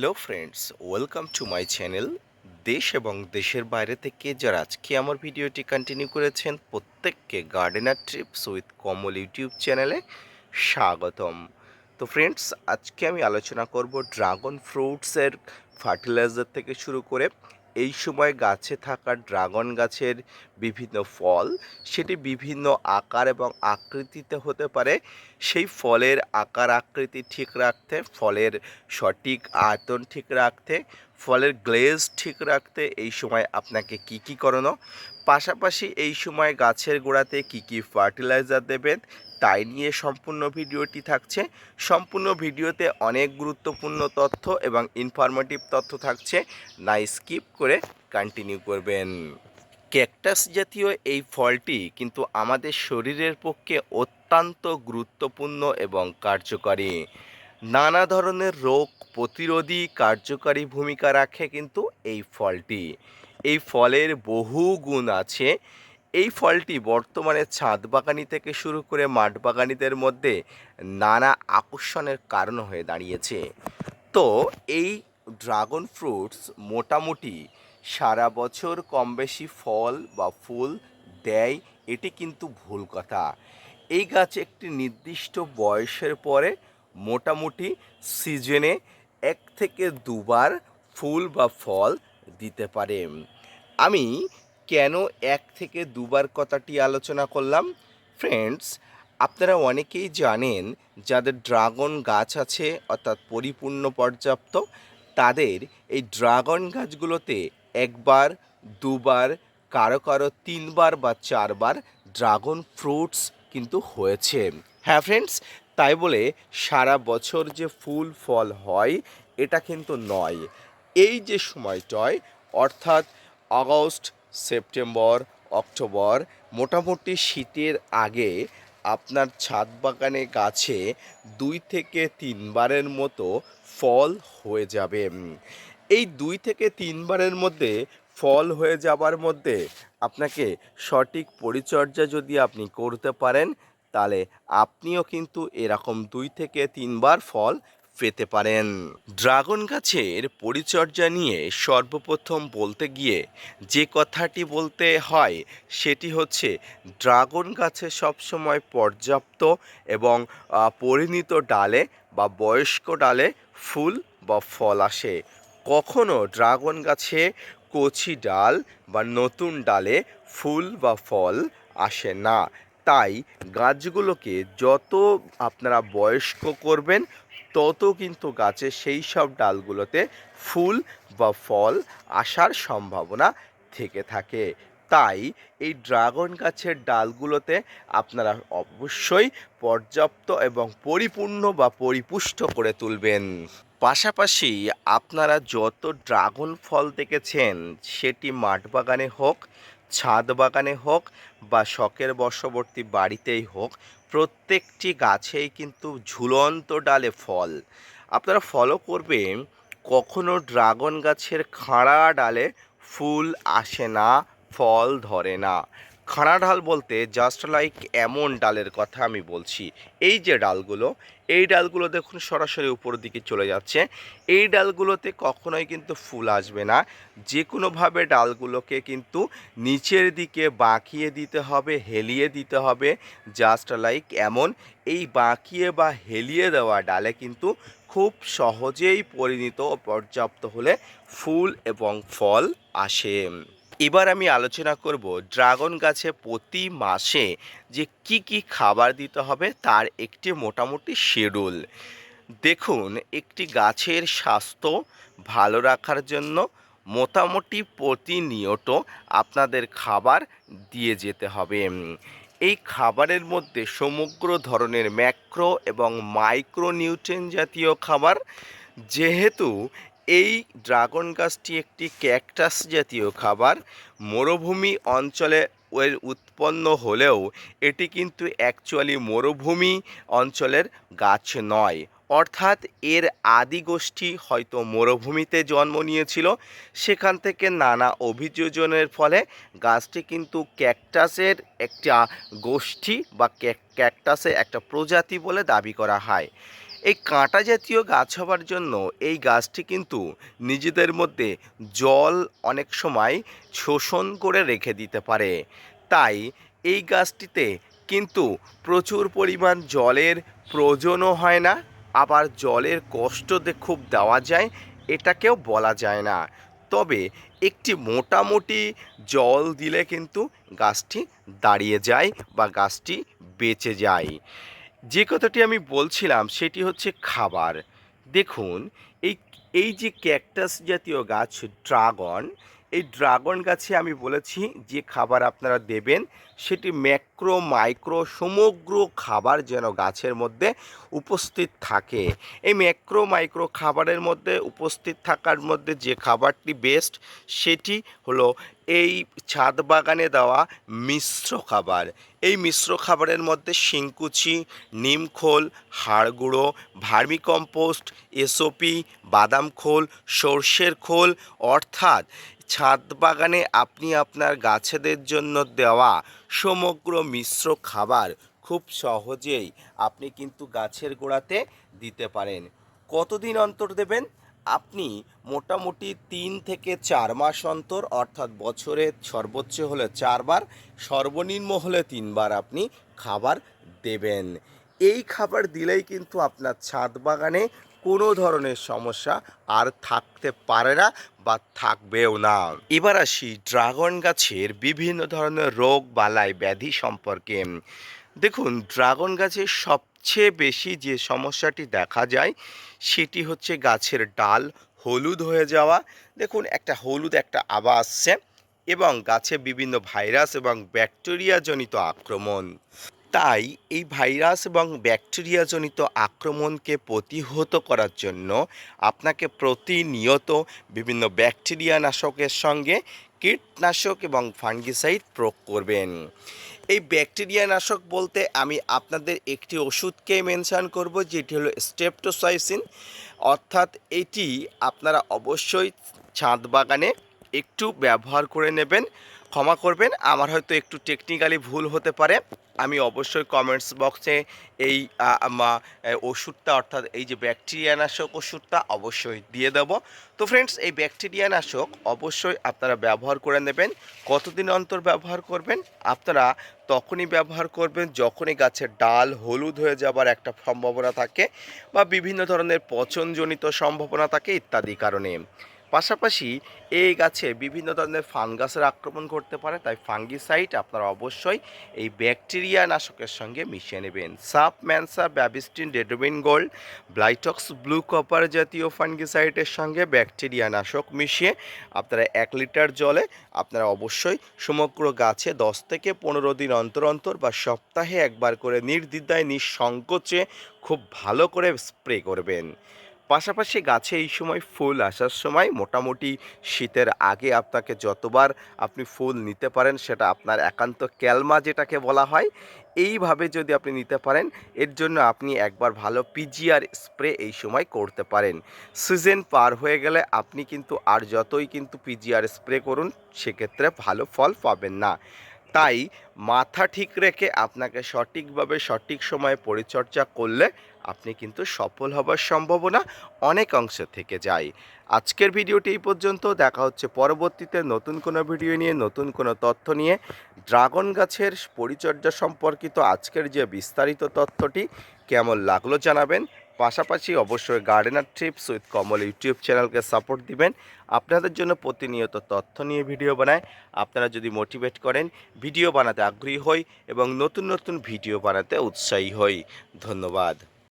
Hello friends, welcome to my channel. দেশ এবং দেশের বাইরে থেকে যারা আজকে আমার ভিডিওটি কন্টিনিউ করেছেন প্রত্যেককে gardener TRIPS with Kamal YouTube চ্যানেলে স্বাগতম। তো ফ্রেন্ডস, আজকে আমি আলোচনা করব ড্রাগন ফ্রুটসের ফার্টিলাইজার থেকে শুরু করে এই সময় গাছে থাকা ড্রাগন গাছের বিভিন্ন ফল, সেটি বিভিন্ন আকার এবং আকৃতিতে হতে পারে। সেই ফলের আকার আকৃতি ঠিক রাখতে, ফলের সঠিক আয়তন ঠিক রাখতে, ফলের গ্লেজ ঠিক রাখতে এই সময় আপনাকে কি কি করণীয়, পাশাপাশি এই সময় গাছের গোড়াতে কি কি ফার্টিলাইজার দেবেন তাই নিয়ে সম্পূর্ণ ভিডিওটি থাকছে। সম্পূর্ণ ভিডিওতে অনেক গুরুত্বপূর্ণ তথ্য এবং ইনফরমেটিভ তথ্য থাকছে, না স্কিপ করে কন্টিনিউ করবেন। ক্যাকটাস জাতীয় এই ফলটি কিন্তু আমাদের শরীরের পক্ষে অত্যন্ত গুরুত্বপূর্ণ এবং কার্যকারী। নানা ধরনের রোগ প্রতিরোধী কার্যকারী ভূমিকা রাখে কিন্তু এই ফলটি। এই ফলের বহু গুণ আছে। এই ফলটি বর্তমানে ছাদ বাগানি থেকে শুরু করে মাঠ বাগানিদের মধ্যে নানা আকর্ষণের কারণ হয়ে দাঁড়িয়েছে। তো এই ড্রাগন ফ্রুটস মোটামুটি সারা বছর কম বেশি ফল বা ফুল দেয়, এটি কিন্তু ভুল কথা। এই গাছ একটি নির্দিষ্ট বয়সের পরে মোটামুটি সিজনে 1 থেকে 2 বার ফুল বা ফল দিতে পারে। আমি কেন 1 থেকে 2 বার কথাটি আলোচনা করলাম? ফ্রেন্ডস, আপনারা অনেকেই জানেন যাদের ড্রাগন গাছ আছে অর্থাৎ পরিপূর্ণ পর্যাপ্ত, তাদের এই ড্রাগন গাছগুলোতে 1 বার 2 বার, কারো কারো 3 বার বা 4 বার ড্রাগন ফ্রুটস কিন্তু হয়েছে। হ্যাঁ ফ্রেন্ডস, তাই বলে সারা বছর যে ফুল ফল হয় এটা কিন্তু নয়। এই যে সময়টায় অর্থাৎ আগস্ট, সেপ্টেম্বর, অক্টোবর, মোটামুটি শীতের আগে আপনার ছাদ বাগানে গাছে 2 থেকে 3 বারের মতো ফল হয়ে যাবে। এই 2 থেকে 3 বারের মধ্যে ফল হয়ে যাবার মধ্যে আপনাকে সঠিক পরিচর্যা যদি আপনি করতে পারেন, তাহলে আপনিও কিন্তু এরকম 2 থেকে 3 বার ফল পেতে পারেন। ড্রাগন গাছের পরিচর্যা নিয়ে সর্বপ্রথম বলতে গিয়ে যে কথাটি বলতে হয় সেটি হচ্ছে, ড্রাগন গাছে সবসময় পর্যাপ্ত এবং পরিণত ডালে বা বয়স্ক ডালে ফুল বা ফল আসে। কখনো ড্রাগন গাছে কচি ডাল বা নতুন ডালে ফুল বা ফল আসে না। তাই গাছগুলোকে যত আপনারা বয়স্ক করবেন তত কিন্তু গাছে সেই সব ডালগুলোতে ফুল বা ফল আসার সম্ভাবনা থেকে থাকে। তাই এই ড্রাগন গাছের ডালগুলোতে আপনারা অবশ্যই পর্যাপ্ত এবং পরিপূর্ণ বা পরিপুষ্ট করে তুলবেন। পাশাপাশি আপনারা যত ড্রাগন ফল দেখেছেন, সেটি মাঠ বাগানে হোক, ছাদ বাগানে হোক বা শখের বশবর্তী বাড়িতেই হোক, প্রত্যেকটি গাছেই কিন্তু ঝুলন্ত ডালে ফল। আপনারা ফলো করবেন, কখনো ড্রাগন গাছের খাড়া ডালে ফুল আসে না, ফল ধরে না। খাড়া ডাল বলতে জাস্ট লাইক এমন ডালের কথা আমি বলছি। এই যে ডালগুলো, এই ডালগুলো দেখুন সরাসরি উপর দিকে চলে যাচ্ছে। এই ডালগুলোতে কখনোই কিন্তু ফুল আসবে না। যে কোনোভাবে ডালগুলোকে কিন্তু নিচের দিকে বাঁকিয়ে দিতে হবে, হেলিয়ে দিতে হবে, জাস্ট লাইক এমন। এই বাঁকিয়ে বা হেলিয়ে দেওয়া ডালে কিন্তু খুব সহজেই পরিণত ও পর্যাপ্ত হলে ফুল এবং ফল আসে। এবার আমি আলোচনা করব ড্রাগন গাছে প্রতি মাসে যে কি কি খাবার দিতে হবে তার একটি মোটামুটি শিডিউল। দেখুন, একটি গাছের স্বাস্থ্য ভালো রাখার জন্য মোটামুটি প্রতিনিয়ত আপনাদের খাবার দিয়ে যেতে হবে। এই খাবারের মধ্যে সমগ্র ধরনের ম্যাক্রো এবং মাইক্রো নিউট্রিয়েন্ট জাতীয় খাবার, যেহেতু এই ড্রাগন গাছটি একটি ক্যাকটাস জাতীয় খাবার, মরুভূমি অঞ্চলে এর উৎপন্ন হলেও এটি কিন্তু অ্যাকচুয়ালি মরুভূমি অঞ্চলের গাছ নয়। অর্থাৎ এর আদি গোষ্ঠী হয়তো মরুভূমিতে জন্ম নিয়েছিল, সেখান থেকে নানা অভিযোজনের ফলে গাছটি কিন্তু ক্যাকটাসের একটা গোষ্ঠী বা ক্যাকটাসের একটা প্রজাতি বলে দাবি করা হয়। এই কাঁটা জাতীয় গাছ হবার জন্য এই গাছটি কিন্তু নিজেদের মধ্যে জল অনেক সময় শোষণ করে রেখে দিতে পারে। তাই এই গাছটিতে কিন্তু প্রচুর পরিমাণ জলের প্রয়োজনও হয় না, আবার জলের কষ্ট খুব দেওয়া যায় এটাকেও বলা যায় না। তবে একটি মোটামুটি জল দিলে কিন্তু গাছটি দাঁড়িয়ে যায় বা গাছটি বেঁচে যায়। যে কথাটি আমি বলছিলাম সেটি হচ্ছে খাবার। দেখুন, এই এই যে ক্যাকটাস জাতীয় গাছ ড্রাগন, এই ড্রাগন গাছে আমি বলেছি যে খাবার আপনারা দেবেন সেটি ম্যাক্রো মাইক্রো সমগ্র খাবার যেন গাছের মধ্যে উপস্থিত থাকে। এই ম্যাক্রো মাইক্রো খাবারের মধ্যে উপস্থিত থাকার মধ্যে যে খাবারটি বেস্ট সেটি হলো এই ছাদ বাগানে দেওয়া মিশ্র খাবার। এই মিশ্র খাবারের মধ্যে শিংকুচি, নিমখোল, হাড় গুঁড়ো, ভার্মিকম্পোস্ট, এসওপি, বাদাম খোল, সর্ষের খোল, অর্থাৎ ছাদ বাগানে আপনি আপনার গাছেদের জন্য দেওয়া সমগ্র মিশ্র খাবার খুব সহজেই আপনি কিন্তু গাছের গোড়াতে দিতে পারেন। কতদিন অন্তর দেবেন? আপনি মোটামুটি 3 থেকে 4 মাস অন্তর, অর্থাৎ বছরে সর্বোচ্চ হলে 4 বার, সর্বনিম্ন হলে 3 বার আপনি খাবার দেবেন। এই খাবার দিলেই কিন্তু আপনার ছাদ বাগানে কোনো ধরনের সমস্যা আর থাকতে পারে না বা থাকবেও না। এবার আসি ড্রাগন গাছের বিভিন্ন ধরনের রোগ বালাই ব্যাধি সম্পর্কে। দেখুন, ড্রাগন গাছের সবচেয়ে বেশি যে সমস্যাটি দেখা যায় সেটি হচ্ছে গাছের ডাল হলুদ হয়ে যাওয়া। দেখুন, একটা হলুদ একটা আভা আসছে এবং গাছে বিভিন্ন ভাইরাস এবং ব্যাকটেরিয়াজনিত আক্রমণ। তাই এই ভাইরাস এবং ব্যাকটেরিয়াজনিত আক্রমণকে প্রতিহত করার জন্য আপনাকে প্রতিনিয়ত বিভিন্ন ব্যাকটেরিয়া নাশকের সঙ্গে কীটনাশক এবং ফাঙ্গিসাইড প্রয়োগ করবেন। এই ব্যাকটেরিয়া নাশক বলতে আমি আপনাদের একটি ওষুধকে মেনশন করব, যেটি হলো স্ট্রেপ্টোসাইসিন। অর্থাৎ এটি আপনারা অবশ্যই ছাদ বাগানে একটু ব্যবহার করে নেবেন। ক্ষমা করবেন, আমার হয়তো একটু টেকনিক্যালি ভুল হতে পারে। আমি অবশ্যই কমেন্টস বক্সে এই ওষুধটা, অর্থাৎ এই যে ব্যাকটেরিয়া নাশক ওষুধটা অবশ্যই দিয়ে দেব। তো ফ্রেন্ডস, এই ব্যাকটেরিয়া নাশক অবশ্যই আপনারা ব্যবহার করে নেবেন। কতদিন অন্তর ব্যবহার করবেন? আপনারা তখনই ব্যবহার করবেন যখনই গাছের ডাল হলুদ হয়ে যাবার একটা সম্ভাবনা থাকে বা বিভিন্ন ধরনের পচনজনিত সম্ভাবনা থাকে ইত্যাদি কারণে। পাশাপাশি এই গাছে বিভিন্ন ধরনের ফাঙ্গাসের আক্রমণ করতে পারে, তাই ফাঙ্গিসাইড আপনারা অবশ্যই এই ব্যাকটেরিয়া নাশকের সঙ্গে মিশিয়ে নেবেন। সাপ ম্যানসা, ব্যাবিস্টিন, ডেডোবিন গোল্ড, ব্লাইটক্স, ব্লু কপার জাতীয় ফাঙ্গিসাইডের সঙ্গে ব্যাকটেরিয়া নাশক মিশিয়ে আপনারা 1 লিটার জলে আপনারা অবশ্যই সমগ্র গাছে 10 থেকে 15 দিন অন্তর অন্তর বা সপ্তাহে একবার করে নির্দ্বিধায় নিঃসংকোচে খুব ভালো করে স্প্রে করবেন। পাশাপাশি গাছে এই সময় ফুল আসার সময় মোটামুটি শীতের আগে আপনাকে যতবার আপনি ফুল নিতে পারেন সেটা আপনার একান্ত ক্যালমা যেটাকে বলা হয়, এইভাবে যদি আপনি নিতে পারেন এর জন্য আপনি একবার ভালো পিজিআর স্প্রে এই সময় করতে পারেন। সিজন পার হয়ে গেলে আপনি কিন্তু আর যতই কিন্তু পিজিআর স্প্রে করুন সেক্ষেত্রে ভালো ফল পাবেন না। তাই মাথা ঠিক রেখে আপনাকে সঠিকভাবে সঠিক সময়ে পরিচর্যা করলে আপনি কিন্তু সফল হবার সম্ভাবনা অনেক অংশে থেকে যায়। আজকের ভিডিওটি এই পর্যন্ত। দেখা হচ্ছে পরবর্তীতে নতুন কোনো ভিডিও নিয়ে, নতুন কোনো তথ্য নিয়ে। ড্রাগন গাছের পরিচর্যা সম্পর্কিত আজকের যে বিস্তারিত তথ্যটি কেমন লাগলো জানাবেন। পাশাপাশি অবশ্যই gardener tips with Kamal YouTube চ্যানেলকে সাপোর্ট দিবেন। আপনাদের জন্য প্রতিনিয়ত তথ্য নিয়ে ভিডিও বানায়। আপনারা যদি মোটিভেট করেন, ভিডিও বানাতে আগ্রহী হই এবং নতুন নতুন ভিডিও বানাতে উৎসাহী হই। ধন্যবাদ।